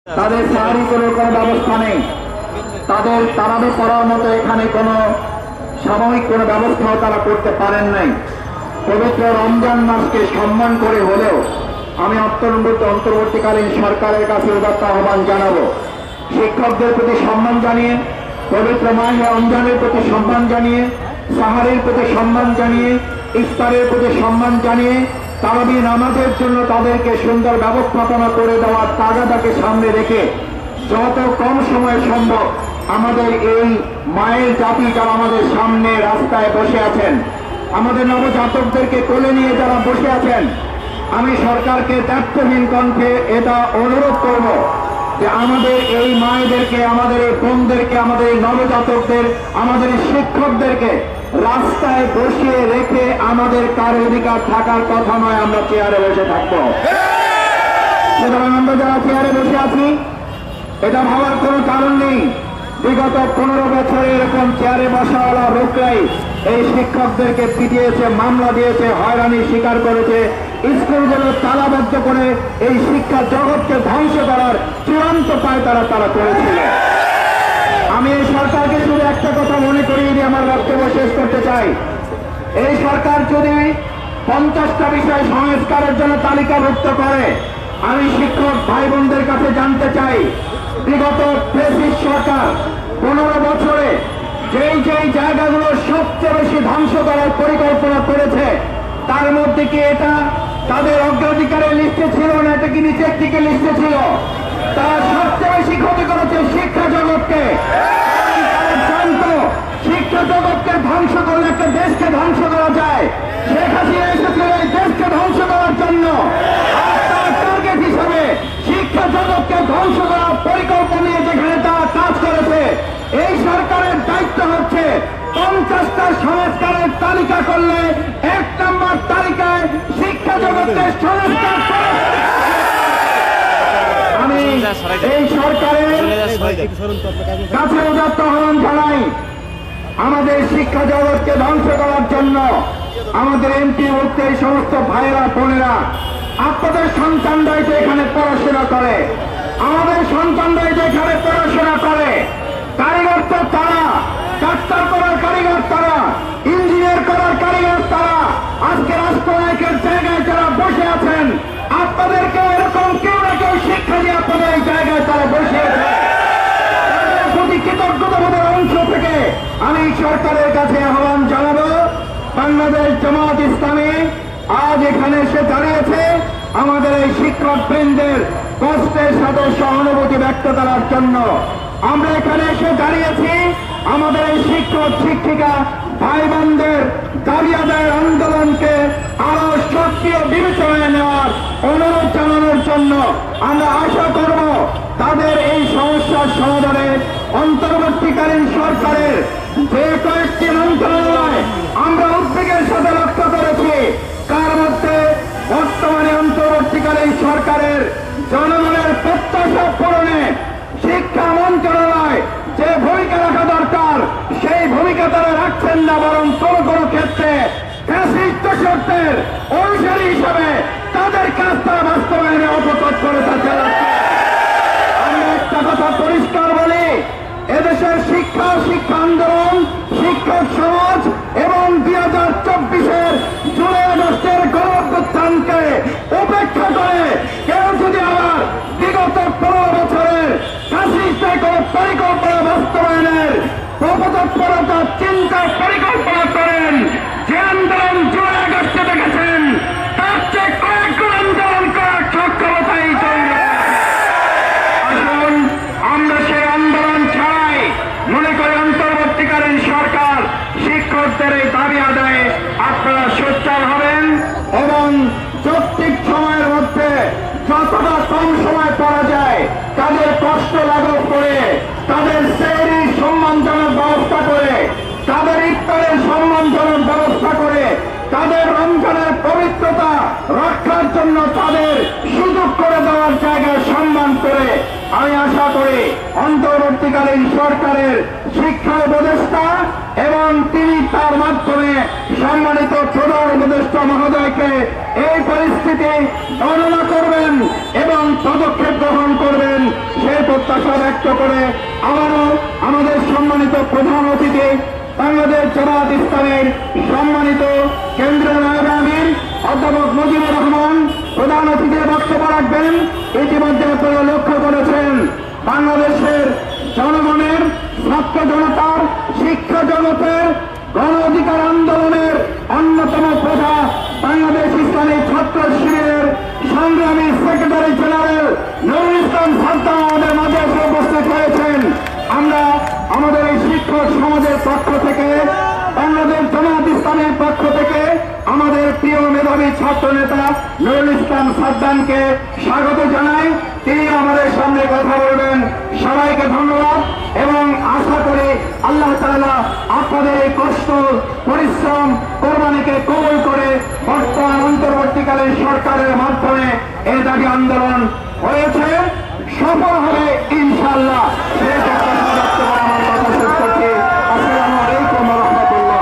তাদের সাহারি কোনো ব্যবস্থা নেই, তাদের তারাবি পড়ার মতো এখানে কোনো সাময়িক কোনো ব্যবস্থাও তারা করতে পারেন নাই। পবিত্র রমজান মাসকে সম্মান করে হলেও আমি অন্তর্বর্তীকালীন সরকারের কাছে উদাত্ত আহ্বান জানাবো, শিক্ষকদের প্রতি সম্মান জানিয়ে, পবিত্র মাহে রমজানের প্রতি সম্মান জানিয়ে, সাহারির প্রতি সম্মান জানিয়ে, ইফতারের প্রতি সম্মান জানিয়ে তারাবি নামাজের জন্য তাদেরকে সুন্দর ব্যবস্থাপনা করে দেওয়ার তাগাদাকে সামনে রেখে যত কম সময় সম্ভব আমাদের এই মায়ের জাতি যারা আমাদের সামনে রাস্তায় বসে আছেন, আমাদের নবজাতকদেরকে কোলে নিয়ে যারা বসে আছেন, আমি সরকারকে দায়িত্বহীন কণ্ঠে এটা অনুরোধ করব যে আমাদের এই মায়েদেরকে, আমাদের এই বোনদেরকে, আমাদের এই নবজাতকদের, আমাদের এই শিক্ষকদেরকে রাস্তায় বসিয়ে রেখে আমাদের কার অধিকার থাকার কথা নয়, আমরা চেয়ারে বসে থাকবো। সুতরাং আমরা যারা চেয়ারে বসে আছি এটা ভাবার কোনো কারণ নেই। বিগত 15 বছরে এরকম চেয়ারে বসাওয়ালা লোকরাই এই শিক্ষকদেরকে পিটিয়েছে, মামলা দিয়েছে, হয়রানির শিকার করেছে, স্কুলগুলো তালাবদ্ধ করে এই শিক্ষা জগৎকে ধ্বংস করার চূড়ান্ত পায়তারা তারা করেছিল। আমি এই সরকারকে শুধু একটা কথা মনে করিয়ে দিয়ে আমার বক্তব্য শেষ করতে চাই। এই সরকার যদি 50টা বিষয় সংস্কারের জন্য তালিকাভুক্ত করে, আমি শিক্ষক ভাই বোনদের কাছে জানতে চাই, বিগত ফ্যাসিস্ট সরকার 15 বছরে যেই যেই জায়গাগুলো সবচেয়ে বেশি ধ্বংস করার পরিকল্পনা করেছে তার মধ্যে কি এটা তাদের অগ্রাধিকারের লিস্টে ছিল না, এটা কি নিচের দিকে লিস্টে ছিল? তারা সবচেয়ে বেশি ক্ষতি করেছে শিক্ষা জগৎকে। জানতো শিক্ষা জগৎকে ধ্বংস করলে একটা দেশকে ধ্বংস করা যায়। শেখ হাসিনা এসেছিল এই দেশকে ধ্বংস করার জন্য, আর তার টার্গেট হিসাবে শিক্ষা জগৎকে ধ্বংস করার পরিকল্পনা নিয়ে যেখানে তারা কাজ করেছে, এই সরকারের দায়িত্ব হচ্ছে 50টা সংস্কারের তালিকা করলে 1 নম্বর তালিকায় শিক্ষা জগতের সংস্কার করে। আমি এই সরকারের কাছে উদাত্ত আহ্বান জানাই, আমাদের শিক্ষা জগৎকে ধ্বংস করার জন্য আমাদের এমপি হচ্ছে এই সমস্ত ভাইয়েরা বোনেরা, আপনাদের সন্তানরাই যে এখানে পড়াশোনা করে, আমাদের সন্তানরাই যে এখানে পড়াশোনা করে, কারিগর তো তারা, ডাক্তার করার কারিগর তারা, ইঞ্জিনিয়ার করার কারিগর তারা। আজকে রাষ্ট্রনায়কের জায়গায় যারা বসে আছেন, আপনাদেরকে এরকম কেউ না কেউ শিক্ষা দিয়ে আপনাদের এই জায়গায় তারা বসে আছে। তাদের প্রতি কৃতজ্ঞতাবোধের অংশ থেকে আমি সরকারের কাছে আহ্বান জানাবো, বাংলাদেশ জামাত ইসলামী আজ এখানে এসে দাঁড়িয়েছে আমাদের এই শিক্ষক বৃন্দের কষ্টের সাথে সহানুভূতি ব্যক্ত করার জন্য। আমরা এখানে এসে দাঁড়িয়েছি আমাদের এই শিক্ষক শিক্ষিকা ভাই বোনদের দাবি আদায়ের আন্দোলনকে আরো সক্রিয় বিবেচনায় নেওয়ার অনুরোধ জানানোর জন্য। আমরা আশা করব তাদের এই সমস্যার সমাধানে অন্তর্বর্তীকালীন সরকারের যে কয়েকটি মন্ত্রণালয় আমরা উদ্বেগের সাথে লক্ষ্য করেছি, তার মধ্যে বর্তমানে অন্তর্বর্তীকালীন সরকারের জনগণের প্রত্যাশা পূরণে শিক্ষা মন্ত্রণালয় যে ভূমিকা রাখা দরকার সেই ভূমিকা তারা রাখছেন না, বরং কোন কোন ক্ষেত্রে ফ্যাসিস্ট শর্তের অনুসারী হিসাবে তাদের কাজ তারা বাস্তবায়নে অপকট করে থাকছে। আমরা একটা কথা পরিষ্কার বলি, এদেশের শিক্ষা, শিক্ষা আন্দোলন, শিক্ষক সমাজ এবং 2024-এর জুলাই আগস্টের গণঅভ্যুত্থানকে উপেক্ষা করে কেউ যদি আবার বিগত 15 বছরের ফ্যাসিস্টের কোন পরিকল্পনা বাস্তবায়নের প্রপতৎপরতা চিন্তা পরিকল্পনা করেন, যে আন্দোলন জুলাই আগস্টে দেখেছেন তার চেয়ে কয়েক গুণ আন্দোলন করার সক্ষমতাই তৈরি। আসুন আমরা সেই আন্দোলন ছাড়াই মনে করি অন্তর্বর্তীকালীন সরকার শিক্ষকদের এই দাবি আদায়ে আপনারা সোচ্চার হবেন এবং যৌক্তিক সময়ের মধ্যে যতটা কম সময় পাওয়া যায় তাদের কষ্ট লাঘব করে, তাদের সেহরির সম্মানজনক ব্যবস্থা করে, তাদের ইফতারের সম্মানজনক ব্যবস্থা করে, তাদের রমজানের পবিত্রতা রক্ষার জন্য তাদের সুযোগ করে দেওয়ার জায়গায় সম্মান করে আমি আশা করি অন্তর্বর্তীকালীন সরকারের শিক্ষা উপদেষ্টা এবং তিনি তার মাধ্যমে সম্মানিত প্রধান উপদেষ্টা মহোদয়কে এই পরিস্থিতি গণনা করবেন এবং পদক্ষেপ গ্রহণ করবেন। জামাত ইসলামের সম্মানিত কেন্দ্রীয় নায়েবে আমির অধ্যাপক মুজিবুর রহমান প্রধান অতিথির বক্তব্য রাখবেন। ইতিমধ্যে আপনারা লক্ষ্য করেছেন বাংলাদেশের জনগণের, ছাত্র জনতার, শিক্ষা জগতের গণ অধিকার আন্দোলনের অন্যতম প্রধা বাংলাদেশ ইসলামী ছাত্র শিবিরের সংগ্রামী সেক্রেটারি জেনারেল নুরুল ইসলাম সাদ্দাম আমাদের মাঝে এসে উপস্থিত হয়েছেন। আমরা আমাদের এই শিক্ষক সমাজের পক্ষ থেকে, বাংলাদেশ জামাত ইসলামের পক্ষ থেকে আমাদের প্রিয় মেধাবী ছাত্র নেতা নুরুল ইসলাম সাদ্দামকে স্বাগত জানাই। তিনি আমাদের সামনে কথা বলবেন। সবাইকে ধন্যবাদ এবং আশা করি আল্লাহ তাআলা আপনাদের এই কষ্ট, পরিশ্রম, কোরবানিকে কবুল করে বর্তমান অন্তর্বর্তীকালীন সরকারের মাধ্যমে এই দাবি আন্দোলন হয়েছে সফল হবে ইনশাআল্লাহ। সেই প্রত্যাশা ব্যক্ত করে আমার কথা শেষ করছি। আসসালামু আলাইকুম ওয়া রাহমাতুল্লাহ।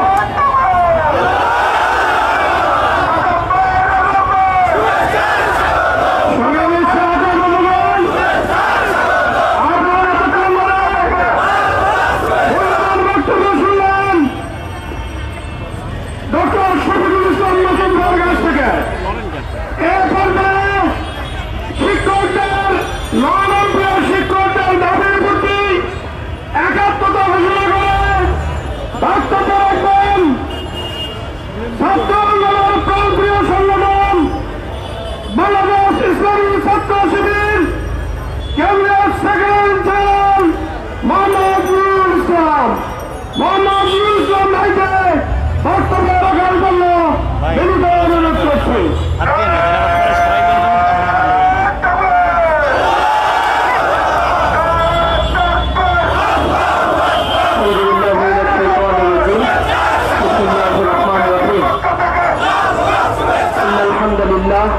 শিক্ষকদের দাবির প্রতি একাত্মতা ঘোষণা করে বক্তব্য রাখবেন ছাত্র আন্দোলনের প্রাণপ্রিয় সংগঠন বাংলাদেশ ইসলামী ছাত্র শিবির কেন্দ্রীয় সেক্রেটারি জেনারেল মোহাম্মদ নুরুল ইসলাম। মোহাম্মদ নুরুল ইসলাম ভাইকে বক্তব্য রাখার জন্য বিনীত অনুরোধ করছি।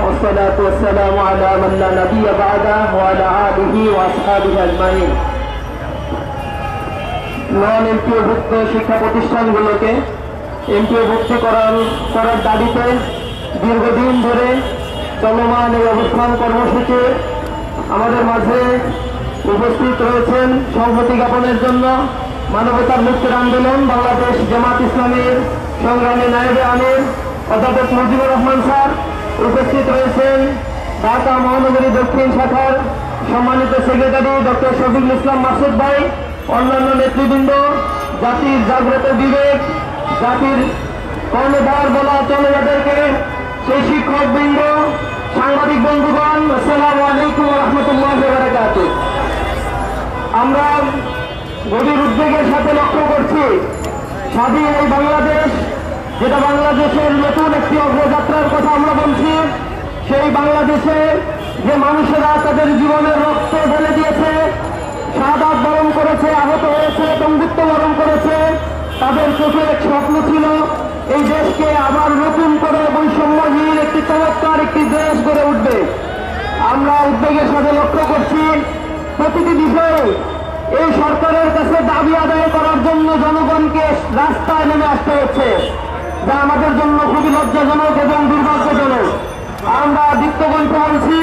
والصلاة والسلام على من لا نبي بعده وعلى آله وأصحابه أجمعين। নন এমপিওভুক্ত শিক্ষা প্রতিষ্ঠানগুলোকে এমপিওভুক্তি করার দাবিতে দীর্ঘদিন ধরে চলমান এই অবস্থান কর্মসূচি আমাদের মাঝে উপস্থিত রয়েছেন সংহতি জ্ঞাপনের জন্য মানবতার মুক্তির আন্দোলন বাংলাদেশ জামাত ইসলামের সংগ্রামী নায়েবে আমির অধ্যাপক মুজিবুর রহমান স্যার, উপস্থিত রয়েছেন ঢাকা মহানগরী দক্ষিণ শাখার সম্মানিত সেক্রেটারি ডক্টর শফিকুল ইসলাম মাসুদ ভাই, অন্যান্য নেতৃবৃন্দ, জাতির জাগ্রত বিবেক, জাতির কর্ণধার বলা চলে যাদেরকে, সেই শিক্ষকবৃন্দ, সাংবাদিক বন্ধুগণ, আসসালামু আলাইকুম ওয়া রাহমাতুল্লাহি ওয়া বারাকাতুহু। আমরা গভীর উদ্বেগের সাথে লক্ষ্য করছি স্বাধীন এই বাংলাদেশ, যেটা বাংলাদেশের নতুন একটি অগ্রযাত্রার কথা আমরা বলছি, সেই বাংলাদেশে যে মানুষেরা তাদের জীবনের রক্ত ঢেলে দিয়েছে, শাহাদাত বরণ করেছে, আহত হয়েছে, বন্ধুত্ব বরণ করেছে, তাদের চোখে এক স্বপ্ন ছিল এই দেশকে আবার নতুন করে বৈষম্যহীন একটি চমৎকার একটি দেশ গড়ে উঠবে। আমরা উদ্বেগের সাথে লক্ষ্য করছি প্রতিটি বিষয়ে এই সরকারের কাছে দাবি আদায় করার জন্য জনগণকে রাস্তায় নেমে আসতে হচ্ছে, যা আমাদের জন্য খুবই লজ্জাজনক এবং দুর্ভাগ্যজনক। আমরা দীপ্তকণ্ঠে বলছি,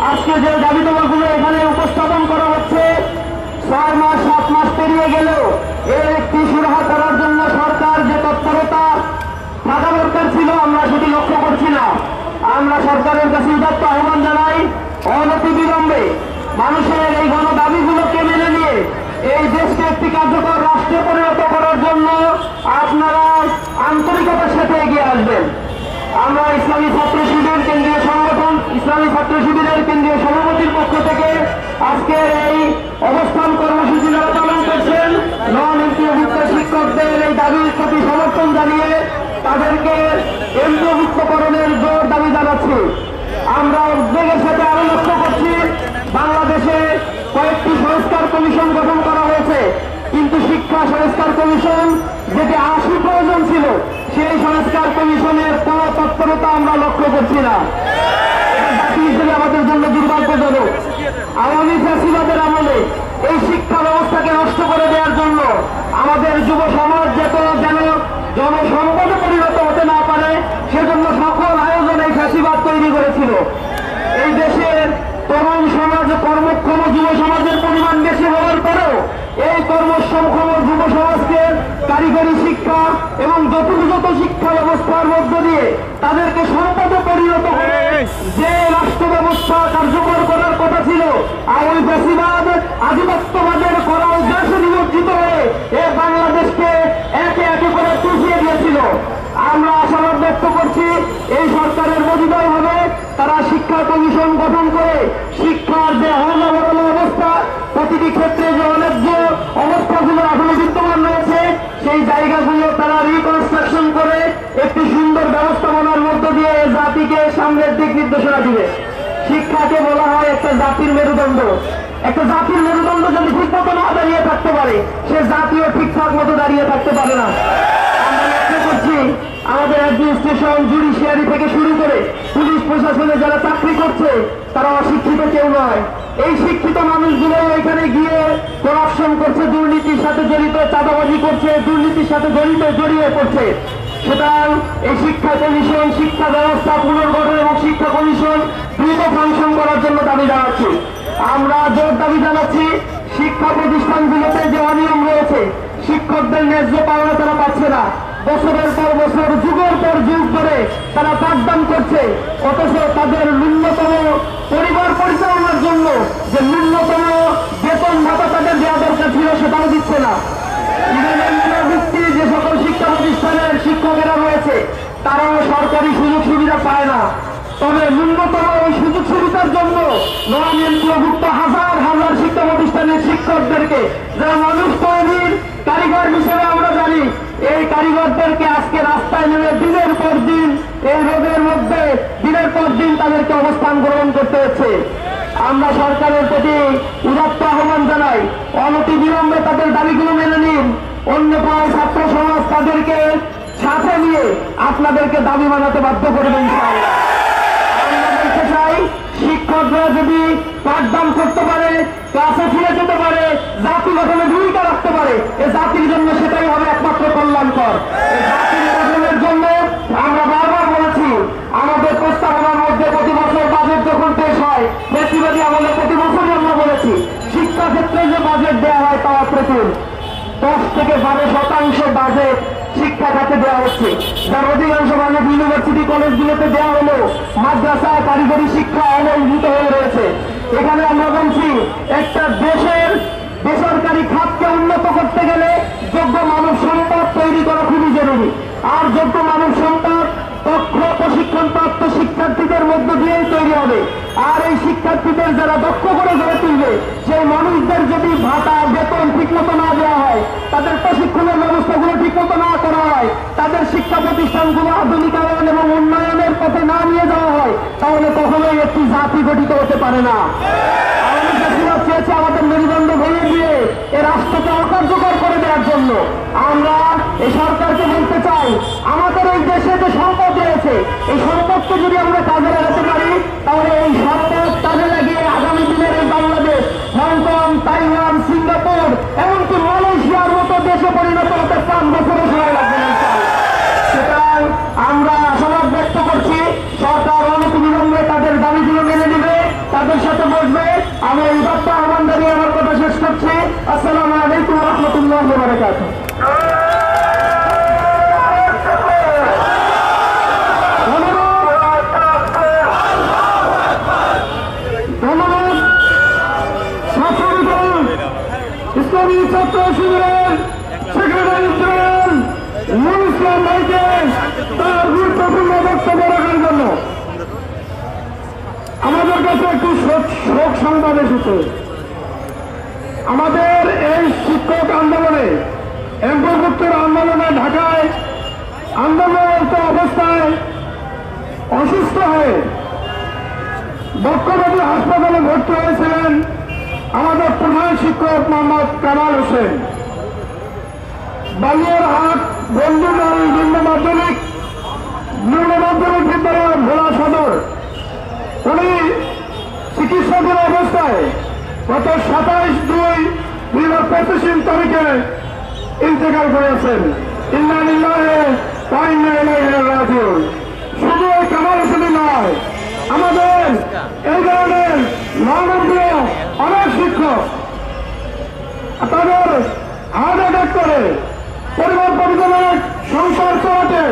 আজকে যে দাবি দাবাগুলো এখানে উপস্থাপন করা হচ্ছে 6 মাস 7 মাস পেরিয়ে গেলেও এর একটি সুরাহা করার জন্য সরকার যে তৎপরতা থাকা দরকার ছিল আমরা সেটি লক্ষ্য করছি না। আমরা সরকারের কাছে উদাত্ত আহ্বান জানাই, অনতি বিলম্বে মানুষের এই গণ দাবিগুলোকে মেনে নিয়ে এই দেশকে একটি কার্যকর রাষ্ট্রে পরিণত করার জন্য আপনারা আন্তরিকতার সাথে এগিয়ে আসবেন। আমরা ইসলামী ছাত্র শিবির কেন্দ্রীয় সংগঠন, ইসলামী ছাত্র শিবিরের কেন্দ্রীয় সভাপতির পক্ষ থেকে আজকের এই অবস্থান কর্মসূচি যারা পালন করছেন নন এমপিওভুক্ত শিক্ষকদের এই দাবির প্রতি সমর্থন জানিয়ে তাদেরকে এমপিওভুক্তকরণের জোর দাবি জানাচ্ছি। আমরা উদ্বেগের সাথে আরো লক্ষ্য করছি বাংলাদেশে কয়েকটি সংস্কার কমিশন গঠন করা হয়েছে, কিন্তু শিক্ষা সংস্কার কমিশন যেটি প্রয়োজন ছিল সেই সংস্কার কমিশনের কোনো তৎপরতা আমরা লক্ষ্য করছি না। জাতি হিসেবে আমাদের জন্য দুর্ভাগ্যজনক। আওয়ামী ফ্যাসিবাদের আমলে এই শিক্ষা ব্যবস্থাকে নষ্ট করে দেওয়ার জন্য আমাদের যুব সমাজ যেন জনসম্পদে পরিণত হতে না পারে সেজন্য সকল আয়োজন এই ফ্যাসিবাদ তৈরি করেছিল। এই দেশের তরুণ সমাজ, কর্মক্ষম যুব সমাজের পরিমাণ বেশি হওয়ার পরেও এই কর্মক্ষম যুব সমাজকে কারিগরি শিক্ষা, শিক্ষা ব্যবস্থার মধ্য দিয়ে তাদেরকে সম্পদে পরিণত করে যে রাষ্ট্র ব্যবস্থা কার্যকর করার কথা ছিল, আর ওই বেশিবাদ আধিপত্যবাদের করা উদ্দেশ্যে নিমজ্জিত হয়ে এ বাংলাদেশকে একে একে করে পিছিয়ে দিয়েছিল। আমরা আশাবাদ ব্যক্ত করছি এই সরকারের মজুদার হবে তারা শিক্ষা কমিশন গঠন করে শিক্ষার যে হরলাবরল অবস্থা, প্রতিটি ক্ষেত্রে যে অন্যায্য অবস্থাগুলো এখনো বিদ্যমান রয়েছে সেই জায়গাগুলো তারা রিকনস্ট্রাকশন করে একটি সুন্দর ব্যবস্থাপনার মধ্য দিয়ে জাতিকে সামনের দিক নির্দেশনা দিবে। শিক্ষাকে বলা হয় একটা জাতির মেরুদণ্ড। একটা জাতির মেরুদণ্ড যদি ঠিক মতো না দাঁড়িয়ে থাকতে পারে সে জাতিও ঠিকঠাক মতো দাঁড়িয়ে থাকতে পারে না। আমরা লক্ষ্য করছি আমাদের অ্যাডমিনিস্ট্রেশন, জুডিশিয়ারি থেকে শুরু করে পুলিশ প্রশাসনে যারা চাকরি করছে তারা অশিক্ষিত কেউ নয়। এই শিক্ষিত মানুষগুলো এখানে গিয়ে করাপশন করছে, দুর্নীতির সাথে জড়িত, চাঁদাবাজি করছে, দুর্নীতির সাথে জড়িয়ে পড়ছে। সুতরাং এই শিক্ষা কমিশন, শিক্ষা ব্যবস্থা পুনর্গঠন এবং শিক্ষা কমিশন দ্রুত ফাংশন করার জন্য দাবি জানাচ্ছি। আমরা জোর দাবি জানাচ্ছি শিক্ষা প্রতিষ্ঠানগুলোতে যে অনিয়ম রয়েছে, শিক্ষকদের ন্যায্য পাওনা তারা পাচ্ছে না, বছরের পর বছর, যুগের পর যুগ ধরে তারা পাঠদান করছে, অথচ তাদের ন্যূনতম পরিবার পরিচালনার জন্য যে ন্যূনতম বেতন ভাতা তাদের দেওয়া দরকার ছিল সেটাও দিচ্ছে না। ইভেন্টভুক্তি যে সকল শিক্ষা প্রতিষ্ঠানের শিক্ষকেরা রয়েছে তারাও সরকারি সুযোগ সুবিধা পায় না। তবে ন্যূনতম এই সুযোগ সুবিধার জন্য নবায়নভুক্ত হাজার হাজার শিক্ষা প্রতিষ্ঠানের শিক্ষকদেরকে যারা মানুষ তৈরির কারিগর হিসেবে আমরা জানি, এই কারিগরদেরকে আজকে রাস্তায় নেমে দিনের পর দিন এই রোগের মধ্যে দিনের পর দিন তাদেরকে অবস্থান গ্রহণ করতে হচ্ছে। আমরা সরকারের প্রতি উদাত্ত আহ্বান জানাই, অনতি বিলম্বে তাদের দাবিগুলো মেনে নিন, অন্যথায় ছাত্র সমাজ তাদেরকে সাথে নিয়ে আপনাদেরকে দাবি মানাতে বাধ্য করবেন। আমরা বলতে চাই শিক্ষকরা যদি পাঠদান করতে পারে, ক্লাসে ফিরে যেতে পারে, জাতি গঠনে ভূমিকা রাখতে পারে, এ জাতির জন্য সেটাই হবে একমাত্র কল্যাণকর। এই জাতির গঠনের জন্য আমরা বারবার বলেছি আমাদের প্রস্তাবনার মধ্যে প্রতি বছর বাজেট যখন পেশ হয়, বেশিরভাগই আমাদের প্রতি বছরই আমরা বলেছি শিক্ষা ক্ষেত্রে যে বাজেট দেওয়া হয় তা প্রচুর, 10 থেকে 12% বাজেট শিক্ষা খাতে দেওয়া হচ্ছে, যার অধিকাংশ মানুষ ইউনিভার্সিটি কলেজগুলোতে দেওয়া হলো মাদ্রাসা কারিগরি শিক্ষা অবহেলিত হয়ে রয়েছে। এখানে আমরা বলছি একটা দেশের বেসরকারি খাতকে উন্নত করতে গেলে যোগ্য মানব সম্পদ তৈরি করা খুবই জরুরি। আর যোগ্য মানব সম্পদ দক্ষ প্রশিক্ষণপ্রাপ্ত শিক্ষার্থীদের মধ্য দিয়েই তৈরি হবে। আর এই শিক্ষার্থীদের যারা দক্ষ করে গড়ে তুলবে সেই মানুষদের যদি ভাতা বেতন ঠিক মতো না দেওয়া হয়, তাদের প্রশিক্ষণের ব্যবস্থাগুলো ঠিক মতো না করা হয়, তাদের শিক্ষা প্রতিষ্ঠানগুলো আধুনিকায়ন এবং উন্নয়নের পথে না নিয়ে যাওয়া হয়, তাহলে কখনোই একটি জাতি গঠিত হতে পারে না। চেয়েছে আমাদের মেরুদণ্ড ভেঙে দিয়ে এ রাষ্ট্রকে অকার্যকর করে দেওয়ার জন্য। আমরা এই সরকারকে বলতে চাই আমাদের এই দেশে যে সম্পদ রয়েছে এই সম্পদকে যদি আমরা কাজে লাগাতে পারি তাহলে এই সম্পদ কাজে লাগিয়ে আগামী দিনের এই বাংলাদেশ হংকং, তাইওয়ান, সিঙ্গাপুর এমনকি মালয়েশিয়ার মতো দেশে পরিণত হতে 5 বছরের সময় লাগবে না। সুতরাং আমরা আশাবাদ ব্যক্ত করছি সরকার অনতিবিলম্বে তাদের দাবিগুলো মেনে নেবে, তাদের সাথে বসবে। আমি এই উদাত্ত আহ্বান জানিয়ে আমার কথা শেষ করছি। আসসালামু আলাইকুম ওয়া রাহমাতুল্লাহি ওয়া বারাকাতুহু। ইসলামী ছাত্র শিবিরের সেক্রেটারি জেনারেল নুরুল ইসলাম ভাইকে তার গুরুত্বপূর্ণ বক্তব্য রাখার জন্য আমাদের কাছে একটি শোক সংবাদ এসেছে। আমাদের এই শিক্ষক আন্দোলনে, এমপিভুক্তের আন্দোলনে ঢাকায় আন্দোলনরত অবস্থায় অসুস্থ হয়ে বক্ষব্যাধি হাসপাতালে ভর্তি হয়েছিলেন আমাদের প্রধান শিক্ষক মোহাম্মদ কামাল হোসেন। বালিয়ারহাট বন্ধুদল নিম্ন মাধ্যমিক বিদ্যালয় ভোলা সদর, উনি চিকিৎসাধীন অবস্থায় গত 27/2/2025 তারিখে ইন্তেকাল করেছেন। ইন্না লিল্লাহি ওয়া ইন্না ইলাইহি রাজিউন। শুধু এই কামাল হোসেনই নয়, আমাদের এই ধরনের মানবীয় অনেক শিক্ষক তাদের হার্ট অ্যাটাক করে পরিবার পরিজনের সংসার চালাতে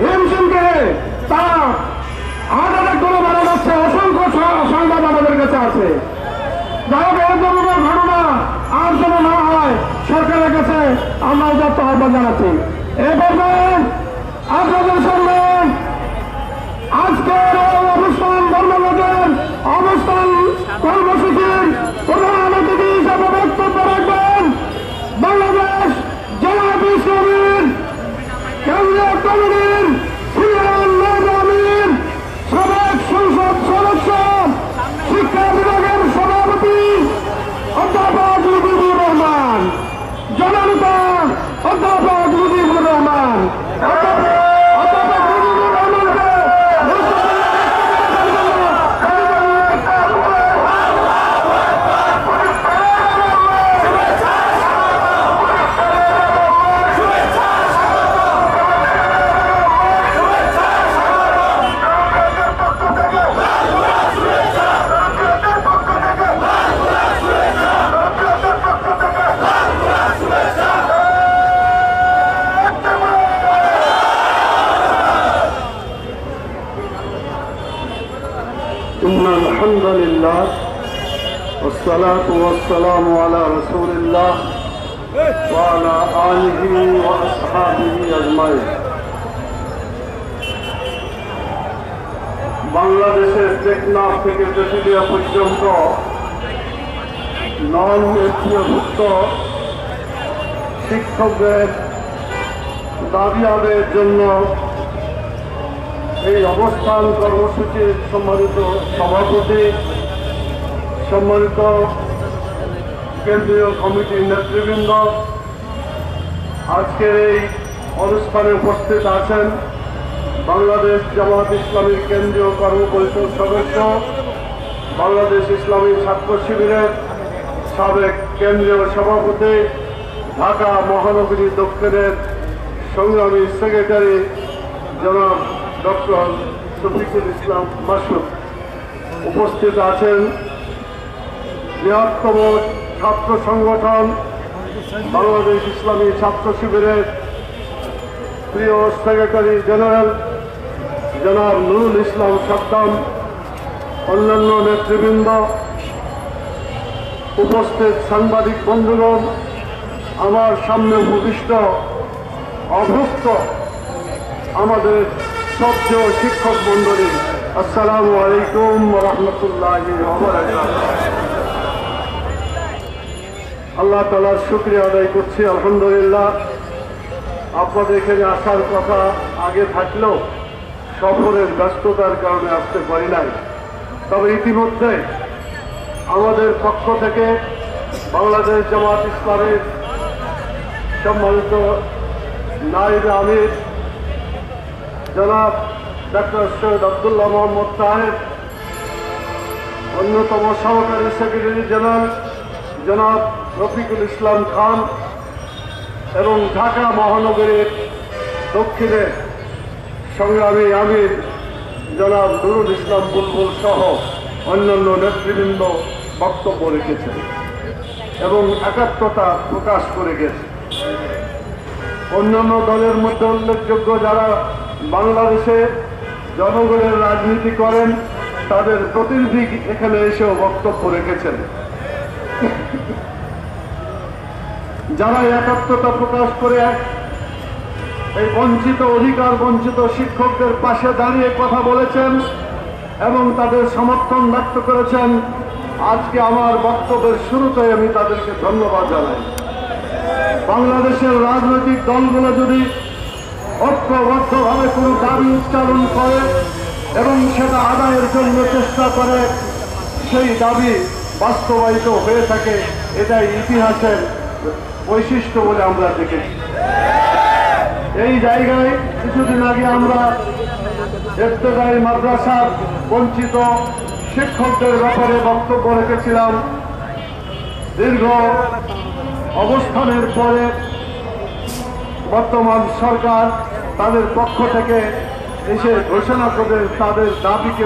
হিমশিম খেয়ে তারা হার্ট অ্যাটাক করে মারা যাচ্ছে। অসংখ্য সংবাদ আমাদের কাছে আছে। যাই হোক, এই ধরনের ঘটনা আর যেন না হয় সরকারের কাছে আমরা উদাত্ত আহ্বান জানাচ্ছি। এ পর্যায়ে আপনাদের সামনে আজকের অবস্থান ধর্মঘটের অবস্থান কর্মসূচির প্রধান অতিথি হিসেবে বক্তব্য রাখবেন বাংলাদেশ জামায়াত ইসলামীর কেন্দ্রীয় কমিটির সিনিয়র নায়েবে আমির, সাবেক সংসদ সদস্য, শিক্ষা বিভাগের সভাপতি অধ্যাপক মুজিবুর রহমান, জননেতা অধ্যাপক মুজিবুর রহমান। إن الحمد لله والصلاة والسلام على رسول الله وعلى آله وأصحابه أجمعين। বাংলাদেশের টেকনাফ থেকে তেঁতুলিয়া পর্যন্ত নন এমপিওভুক্ত শিক্ষকদের দাবি আদায়ের জন্য এই অবস্থান কর্মসূচির সম্মানিত সভাপতি, সম্মানিত কেন্দ্রীয় কমিটির নেতৃবৃন্দ, আজকের এই অনুষ্ঠানে উপস্থিত আছেন বাংলাদেশ জামায়াত ইসলামীর কেন্দ্রীয় কর্মপরিষদ সদস্য, বাংলাদেশ ইসলামী ছাত্র শিবিরের সাবেক কেন্দ্রীয় সভাপতি, ঢাকা মহানগরী দক্ষিণের সংগ্রামী সেক্রেটারি জনাব ডক্টর শফিকুল ইসলাম মাসুদ, উপস্থিত আছেন বৃহত্তম ছাত্র সংগঠন বাংলাদেশ ইসলামী ছাত্র শিবিরের প্রিয় সেক্রেটারি জেনারেল জনাব নুরুল ইসলাম সাদ্দাম, অন্যান্য নেতৃবৃন্দ, উপস্থিত সাংবাদিক বন্ধুগণ, আমার সামনে উপবিষ্ট অভুক্ত আমাদের শ্রদ্ধেয় শিক্ষক মন্ডলী, আসসালামু আলাইকুম ওয়া রাহমাতুল্লাহি ওয়া বারাকাতুহু। আল্লাহ তাআলার শুকরিয়া আদায় করছি। আলহামদুলিল্লাহ, আপনাদের এখানে আসার কথা আগে থাকলেও সফরের ব্যস্ততার কারণে আসতে পারি নাই। তবে ইতিমধ্যে আমাদের পক্ষ থেকে বাংলাদেশ জামায়াত ইসলামীর সম্মানিত নায়েবে আমির জনাব ডক্টর সৈয়দ আব্দুল্লাহ মোহাম্মদ সাহেব, অন্যতম সহকারী সেক্রেটারি জেনারেল জনাব রফিকুল ইসলাম খান এবং ঢাকা মহানগরীর দক্ষিণের সংগ্রামী আমির জনাব নুরুল ইসলাম বুলবুল সহ অন্যান্য নেতৃবৃন্দ বক্তব্য রেখেছেন এবং একাত্মতা প্রকাশ করে গেছে। অন্যান্য দলের মধ্যে উল্লেখযোগ্য যারা বাংলাদেশে জনগণের রাজনীতি করেন তাদের প্রতিনিধি এখানে এসেও বক্তব্য রেখেছেন। যারা একাত্মতা প্রকাশ করে এই বঞ্চিত অধিকার বঞ্চিত শিক্ষকদের পাশে দাঁড়িয়ে কথা বলেছেন এবং তাদের সমর্থন ব্যক্ত করেছেন, আজকে আমার বক্তব্যের শুরুতে আমি তাদেরকে ধন্যবাদ জানাই। বাংলাদেশের রাজনৈতিক দলগুলো যদি ঐক্যবদ্ধভাবে কোনো দাবি উচ্চারণ করে এবং সেটা আদায়ের জন্য চেষ্টা করে, সেই দাবি বাস্তবায়িত হয়ে থাকে, এটাই ইতিহাসের বৈশিষ্ট্য বলে আমরা দেখেছি। এই জায়গায় কিছুদিন আগে আমরা ইবতেদায়ী মাদ্রাসার বঞ্চিত শিক্ষকদের ব্যাপারে বক্তব্য রেখেছিলাম। দীর্ঘ অবস্থানের পরে বর্তমান সরকার তাদের পক্ষ থেকে এসে ঘোষণা করে তাদের দাবিকে